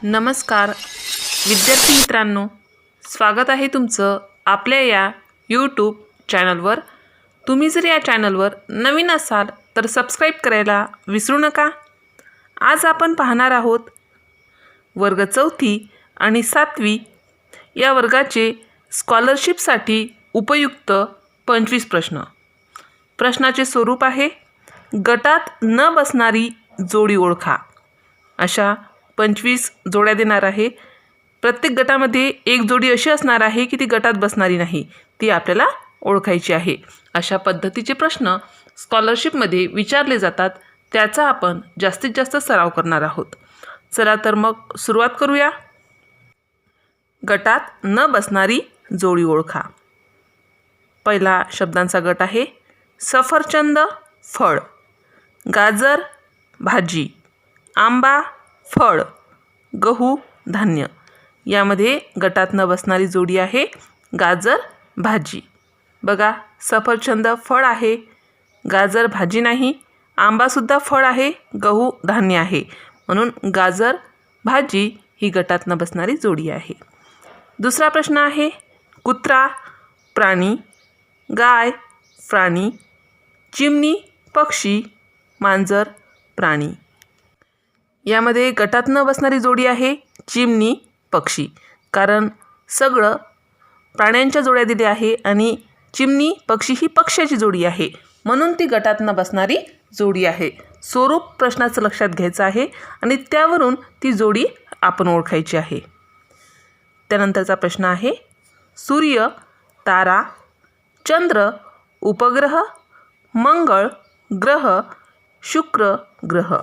नमस्कार विद्यार्थी मित्रांनो, स्वागत आहे तुमचं आपल्या या यूट्यूब चॅनलवर। तुम्ही जर या चॅनलवर नवीन असाल तर सबस्क्राईब करायला विसरू नका। आज आपण पाहणार आहोत वर्ग 4 आणि 7वी या वर्गाचे स्कॉलरशिपसाठी उपयुक्त 25 प्रश्न। प्रश्नाचे स्वरूप आहे गटात न बसणारी जोडी ओळखा। अशा 25 जोड्या देणार आहे। प्रत्येक गटामध्ये एक जोडी अशी असणार आहे की ती गटात बसणारी नाही, ती आपल्याला ओळखायची आहे। अशा पद्धतीचे प्रश्न स्कॉलरशिपमध्ये विचारले जातात, त्याचा आपण जास्तीत जास्त सराव करणार आहोत। चला तर मग सुरुवात करूया। गटात न बसणारी जोडी ओळखा। पहिला शब्दांचा गट आहे सफरचंद फळ, गाजर भाजी, आंबा फळ, गहू धान्य। यामध्ये गटात न बसणारी जोडी आहे गाजर भाजी। बघा, सफरचंद फळ आहे, गाजर भाजी नाही, आंबासुद्धा फळ आहे, गहू धान्य आहे, म्हणून गाजर भाजी ही गटात न बसणारी जोडी आहे। दुसरा प्रश्न आहे कुत्रा प्राणी, गाय प्राणी, चिमणी पक्षी, मांजर प्राणी। यामध्ये गटात न बसणारी जोडी आहे चिमणी पक्षी, कारण सगळं प्राण्यांच्या जोड्या दिल्या आहे आणि चिमणी पक्षी ही पक्ष्याची जोडी आहे, म्हणून ती गटात न बसणारी जोडी आहे। स्वरूप प्रश्नाचं लक्षात घ्यायचं आहे आणि त्यावरून ती जोडी आपण ओळखायची आहे। त्यानंतरचा प्रश्न आहे सूर्य, तारा, चंद्र, उपग्रह, मंगळ ग्रह, शुक्र ग्रह।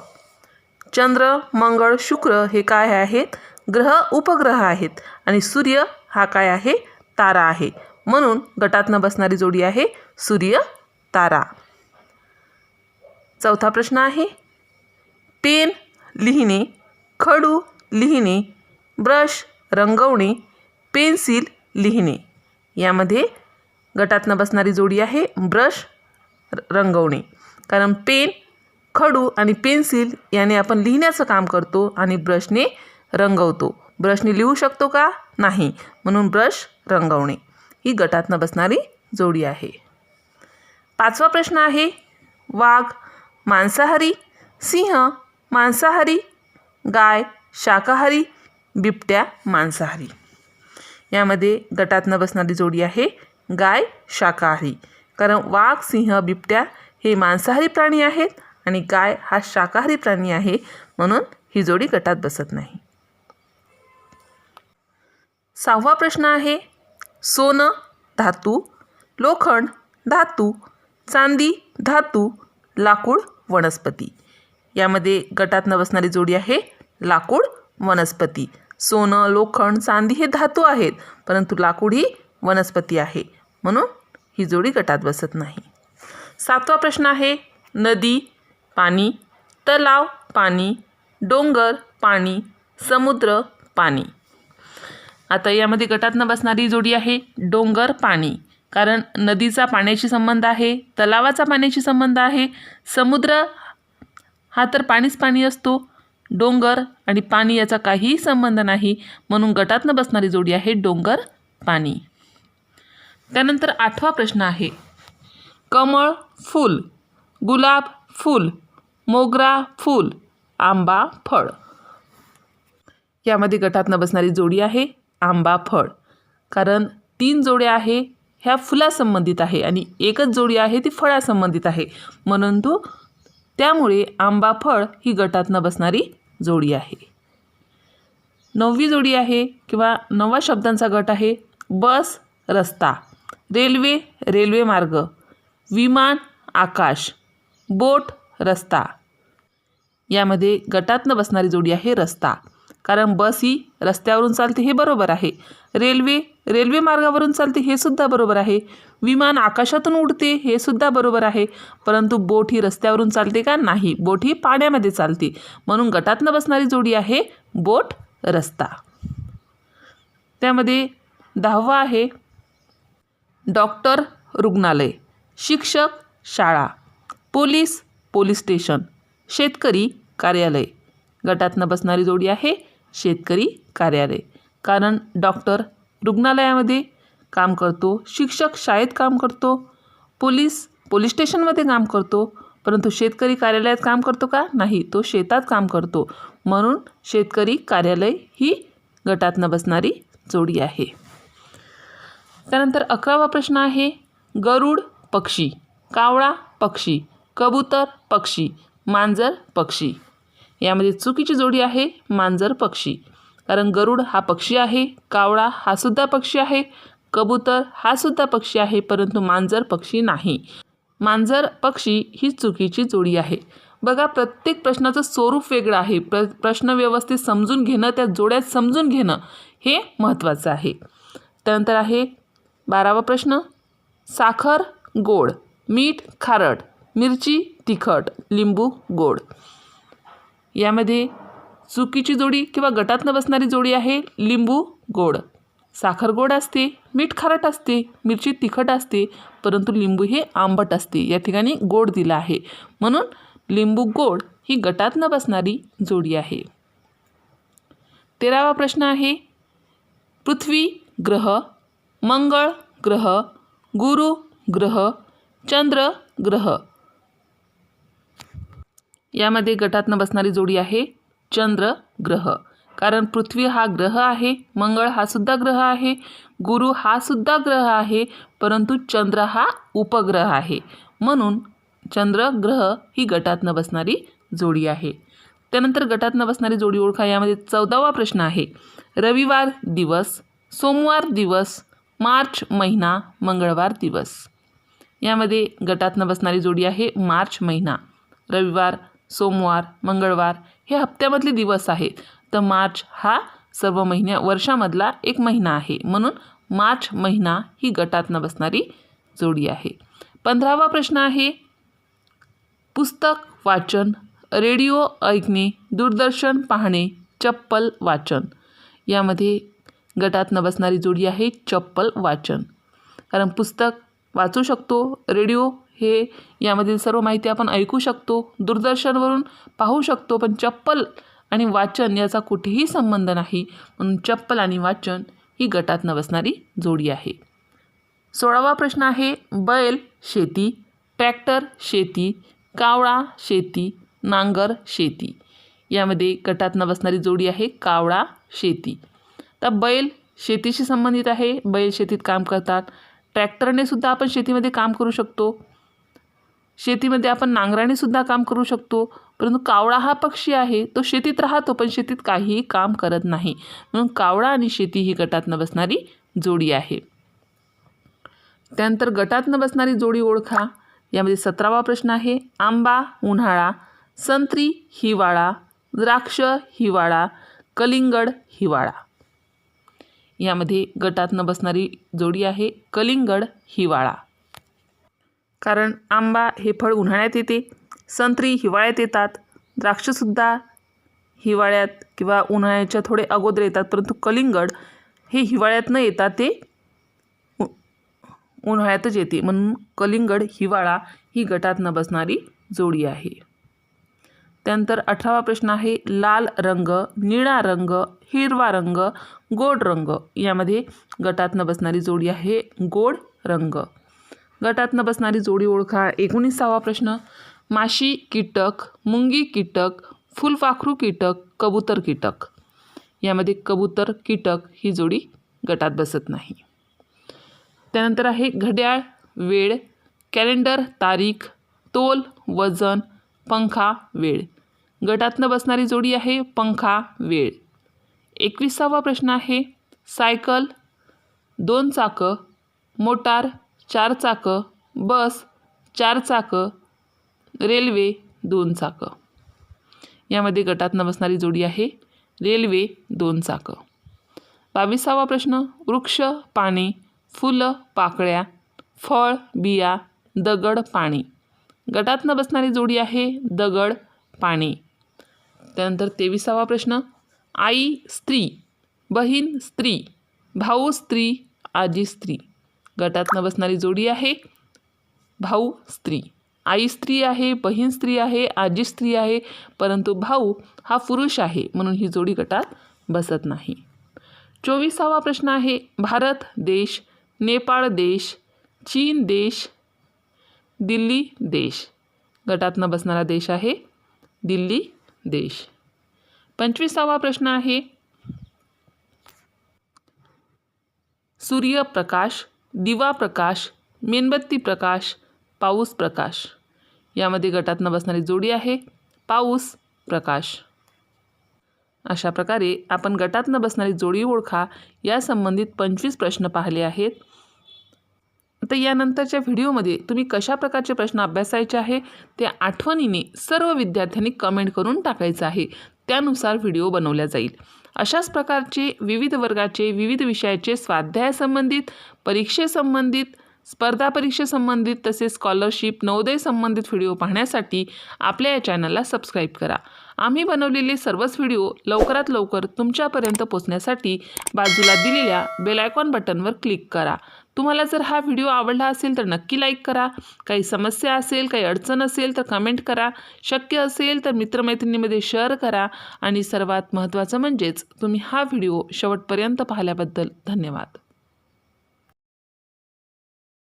चंद्र, मंगळ, शुक्र हे काय आहेत? ग्रह, उपग्रह आहेत आणि सूर्य हा काय आहे? तारा आहे, म्हणून गटात न बसणारी जोडी आहे सूर्य तारा। चौथा प्रश्न आहे पेन लिहिणे, खडू लिहिणे, ब्रश रंगवणे, पेन्सिल लिहिणे। यामध्ये गटात न बसणारी जोडी आहे ब्रश रंगवणे, कारण पेन, खडू आणि पेन्सिल याने आपण लिहिण्याचं काम करतो आणि ब्रशने रंगवतो। ब्रशने लिहू शकतो का? नाही, म्हणून ब्रश रंगवणे ही गटात न बसणारी जोडी आहे। पाचवा प्रश्न आहे वाघ मांसाहारी, सिंह मांसाहारी, गाय शाकाहारी, बिबट्या मांसाहारी। यामध्ये गटात न बसणारी जोडी आहे गाय शाकाहारी, कारण वाघ, सिंह, बिबट्या हे मांसाहारी प्राणी आहेत आणि गाय हा शाकाहारी प्राणी आहे, म्हणून ही जोडी गटात बसत नाही। सहावा प्रश्न आहे सोनं धातू, लोखंड धातू, चांदी धातू, लाकूड वनस्पती। यामध्ये गटात न बसणारी जोडी आहे लाकूड वनस्पती। सोनं, लोखंड, चांदी हे धातू आहेत, परंतु लाकूड ही वनस्पती आहे, म्हणून ही जोडी गटात बसत नाही। सातवा प्रश्न आहे नदी पाणी, तलाव पाणी, डोंगर पाणी, समुद्र पाणी। आता यामध्ये गटात न बसणारी जोडी आहे डोंगर पाणी, कारण नदीचा पाण्याशी संबंध आहे, तलावाचा पाण्याशी संबंध आहे, समुद्र हा तर पाणीच पाणी असतो, डोंगर आणि पाणी याचा काहीही संबंध नाही, म्हणून गटात न बसणारी जोडी आहे डोंगर पाणी। त्यानंतर आठवा प्रश्न आहे कमळ फूल, गुलाब फूल, मोगरा फूल, आंबा फळ। यामध्ये गटात न बसणारी जोडी आहे आंबा फळ, कारण 3 जोड्या आहे ह्या फुलासंबंधित आहे आणि एकच जोडी आहे ती फळासंबंधित आहे, म्हणून त्यामुळे आंबा फळ ही गटात न बसणारी जोडी आहे। 9वी जोडी आहे किंवा 9व्या शब्दांचा गट आहे बस रस्ता, रेल्वे रेल्वे मार्ग, विमान आकाश, बोट रस्ता। यामध्ये गटात न बसणारी जोडी आहे रस्ता, कारण बस ही रस्त्यावरून चालते हे बरोबर आहे, रेल्वे रेल्वे मार्गावरून चालते हे सुद्धा बरोबर आहे, विमान आकाशातून उडते हे सुद्धा बरोबर आहे, परंतु बोट ही रस्त्यावरून चालते का? नाही, बोट ही पाण्यामध्ये चालते, म्हणून गटात न बसणारी जोडी आहे बोट रस्ता। त्यामध्ये 10वा आहे डॉक्टर रुग्णालय, शिक्षक शाळा, पोलीस पोलीस स्टेशन, शेतकरी कार्यालय। गटात न बसणारी जोडी आहे शेतकरी कार्यालय, कारण डॉक्टर रुग्णालयामध्ये काम करतो, शिक्षक शाळेत काम करतो, पोलीस स्टेशनमध्ये काम करतो, परंतु शेतकरी कार्यालयात काम करतो का? नाही, तो शेतात काम करतो. म्हणून शेतकरी कार्यालय ही गटात न बसणारी जोडी आहे. त्यानंतर 11वा प्रश्न आहे, गरुड पक्षी, कावळा पक्षी, कबूतर पक्षी, मांजर पक्षी. यामध्ये चुकीची जोडी आहे मांजर पक्षी, कारण गरुड हा पक्षी आहे, कावळा हा सुद्धा पक्षी आहे, कबूतर हा सुद्धा पक्षी आहे, परंतु मांजर पक्षी नाही. मांजर पक्षी ही चुकीची जोडी आहे. बघा, प्रत्येक प्रश्नाचं स्वरूप वेगळं आहे. प्रश्न व्यवस्थित समजून घेणं, त्या जोड्यात समजून घेणं हे महत्त्वाचं आहे. त्यानंतर आहे 12वा प्रश्न, साखर गोड, मीठ खारट, मिरची तिखट, लिंबू गोड. यामध्ये चुकीची जोडी किंवा गटात न बसणारी जोडी आहे लिंबू गोड. साखर गोड असते, मीठ खारट असते, मिरची तिखट असते, परंतु लिंबू हे आंबट असते. या ठिकाणी गोड दिला आहे, म्हणून लिंबू गोड ही गटात न बसणारी जोडी आहे. 13वा प्रश्न आहे, पृथ्वी ग्रह, मंगळ ग्रह, गुरु ग्रह, चंद्र ग्रह. यामध्ये गटात न बसणारी जोडी आहे चंद्र ग्रह, कारण पृथ्वी हा ग्रह आहे, मंगळ हा सुद्धा ग्रह आहे, गुरु हा सुद्धा ग्रह आहे, परंतु चंद्र हा उपग्रह आहे. म्हणून चंद्र ग्रह ही गटात न बसणारी जोडी आहे. त्यानंतर गटात न बसणारी जोडी ओळखा. यामध्ये 14वा प्रश्न आहे, रविवार दिवस, सोमवार दिवस, मार्च महिना, मंगळवार दिवस. यामध्ये गटात न बसणारी जोडी आहे मार्च महिना. रविवार, सोमवार, मंगळवार हे हप्त्यामधले दिवस आहेत, तर मार्च हा सर्व वर्षामधला एक महिना आहे, म्हणून मार्च महिना ही गटात न बसणारी जोडी आहे. 15वा प्रश्न आहे, पुस्तक वाचन, रेडिओ ऐकणे, दूरदर्शन पाहणे, चप्पल वाचन. यामध्ये गटात न बसणारी जोडी आहे चप्पल वाचन, कारण पुस्तक वाचू शकतो, रेडिओ हे यामधील सर्व माहिती आपण ऐकू शकतो, दूरदर्शनवरून पाहू शकतो, पण चप्पल आणि वाचन याचा कुठेही संबंध नाही, म्हणून चप्पल आणि वाचन ही गटात न बसणारी जोडी आहे. 16वा प्रश्न आहे, बैल शेती, ट्रॅक्टर शेती, कावळा शेती, नांगर शेती. यामध्ये गटात न बसणारी जोडी आहे कावळा शेती. तर बैल शेतीशी संबंधित आहे, बैल शेतीत काम करतात. ट्रॅक्टरने सुद्धा आपण शेतीमध्ये काम करू शकतो, शेतीमध्ये आपण नांगराने सुद्धा काम करू शकतो, परंतु कावळा हा पक्षी आहे, तो शेतीत राहतो पण शेतीत काहीही काम करत नाही, म्हणून कावळा आणि शेती ही गटात न बसणारी जोडी आहे. त्यानंतर गटात न बसणारी जोडी ओळखा. यामध्ये 17वा प्रश्न आहे, आंबा उन्हाळा, संत्री हिवाळा, द्राक्ष हिवाळा, कलिंगड हिवाळा. यामध्ये गटात न बसणारी जोडी आहे कलिंगड हिवाळा, कारण आंबा हे फळ उन्हाळ्यात येते, संत्री हिवाळ्यात येतात, द्राक्षसुद्धा हिवाळ्यात किंवा उन्हाळ्याच्या थोडे अगोदर येतात, परंतु कलिंगड हे हिवाळ्यात न येतात, ते उन्हाळ्यातच येते, म्हणून कलिंगड हिवाळा ही गटात न बसणारी जोडी आहे. त्यानंतर 18वा प्रश्न आहे, लाल रंग, निळा रंग, हिरवा रंग, गोड रंग. यामध्ये गटात न बसणारी जोडी आहे गोड रंग. गटात न बसणारी जोडी ओळखा. 19वा प्रश्न, माशी कीटक, मुंगी कीटक, फुलपाखरू कीटक, कबूतर कीटक. यामध्ये कबूतर कीटक ही जोडी गटात बसत नाही. त्यानंतर आहे घड्याळ वेळ, कॅलेंडर तारीख, तोल वजन, पंखा वेळ. गटात न बसणारी जोडी आहे पंखा वेळ. 21वा प्रश्न आहे, सायकल 2 चाकं, मोटार 4 चाकं, बस 4 चाकं, रेल्वे 2 चाकं. यामध्ये गटात न बसणारी जोडी आहे रेल्वे 2 चाकं. 22वा प्रश्न, वृक्ष पाने, फुलं पाकळ्या, फळ बिया, दगड पाणी. गटात न बसणारी जोडी आहे दगड पाणी. त्यानंतर 23वा प्रश्न, आई स्त्री, बहीण स्त्री, भाऊ स्त्री, आजी स्त्री. गटात न बसणारी जोडी आहे भाऊ स्त्री. आई स्त्री आहे, बहीण स्त्री आहे, आजी स्त्री आहे, परंतु भाऊ हा पुरुष आहे, म्हणून ही जोडी गटात बसत नाही. 24वा प्रश्न आहे, भारत देश, नेपाळ देश, चीन देश, दिल्ली देश. गटात न बसणारा देश आहे दिल्ली देश. 25वा प्रश्न आहे, सूर्यप्रकाश, दिवा प्रकाश, मेणबत्ती प्रकाश, पाऊस प्रकाश. यामध्ये गटात न बसणारी जोडी आहे पाऊस प्रकाश. अशा प्रकारे आपण गटात न बसणारी जोडी ओळखा या संबंधित 25 प्रश्न पाहिले आहेत. तर यानंतरच्या व्हिडिओमध्ये तुम्ही कशा प्रकारचे प्रश्न अभ्यासायचे आहे ते आठवणीने सर्व विद्यार्थ्यांनी कमेंट करून टाकायचं आहे. त्यानुसार व्हिडिओ बनवला जाईल. अशाच प्रकारचे विविध वर्गाचे विविध विषयाचे स्वाध्यायासंबंधित, परीक्षेसंबंधित, स्पर्धा परीक्षेसंबंधित तसेच स्कॉलरशिप, नवोदय संबंधित व्हिडिओ पाहण्यासाठी आपल्या या चॅनलला सबस्क्राईब करा. आम्ही बनवलेले सर्वच व्हिडिओ लवकरात लवकर तुमच्यापर्यंत पोहोचण्यासाठी बाजूला दिलेल्या बेल आयकॉन बटनवर क्लिक करा. तुम्हाला जर हा व्हिडिओ आवडला असेल तर नक्की लाईक करा. काही समस्या असेल, काही अडचण असेल तर कमेंट करा. शक्य असेल तर मित्रमैत्रिणींमध्ये शेअर करा. आणि सर्वात महत्त्वाचं म्हणजेच तुम्ही हा व्हिडिओ शेवटपर्यंत पाहिल्याबद्दल धन्यवाद.